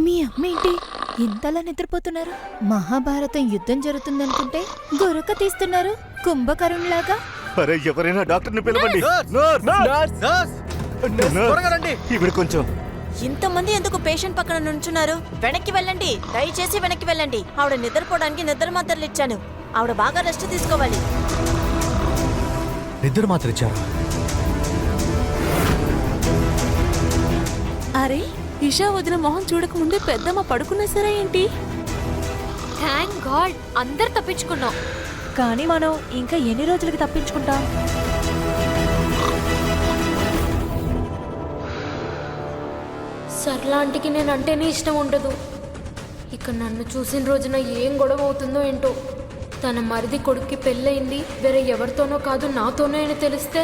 మీ అమ్మేంటి ఇంతలా నిద్రపోతున్నారు? మహాభారతం యుద్ధం జరుగుతుందనుకుంటే గురక తీస్తున్నారు కుంభకరుణ్లాగా. అరే ఎవరైనా డాక్టర్ని పిలవండి. ఇవి కొంచెం. ఇంతమంది ఎందుకు పేషెంట్ పక్కన నుంచున్నారు? వెనక్కి వెళ్ళండి, దయచేసి వెనక్కి వెళ్ళండి. ఆవిడ నిద్రపోవడానికి నిద్ర మాత్రలు ఇచ్చాను. ఆవిడ బాగా రెస్ట్ తీసుకోవాలి. నిద్ర మాత్రం ఇచ్చారా? అరే ఇషా వదిన మొహం చూడక ముందే పెద్దమ్మ పడుకున్నా సరే ఏంటి? థ్యాంక్ గాడ్ అందరు తప్పించుకున్నాం. కానీ మనం ఇంకా ఎన్ని రోజులకి తప్పించుకుంటాం? సర్లాంటికి నేనంటేనే ఇష్టం ఉండదు. ఇక నన్ను చూసిన రోజున ఏం గొడవ అవుతుందో ఏంటో. తన మరిది కొడుక్కి పెళ్ళయింది వేరే ఎవరితోనో కాదు నాతోనే అని తెలిస్తే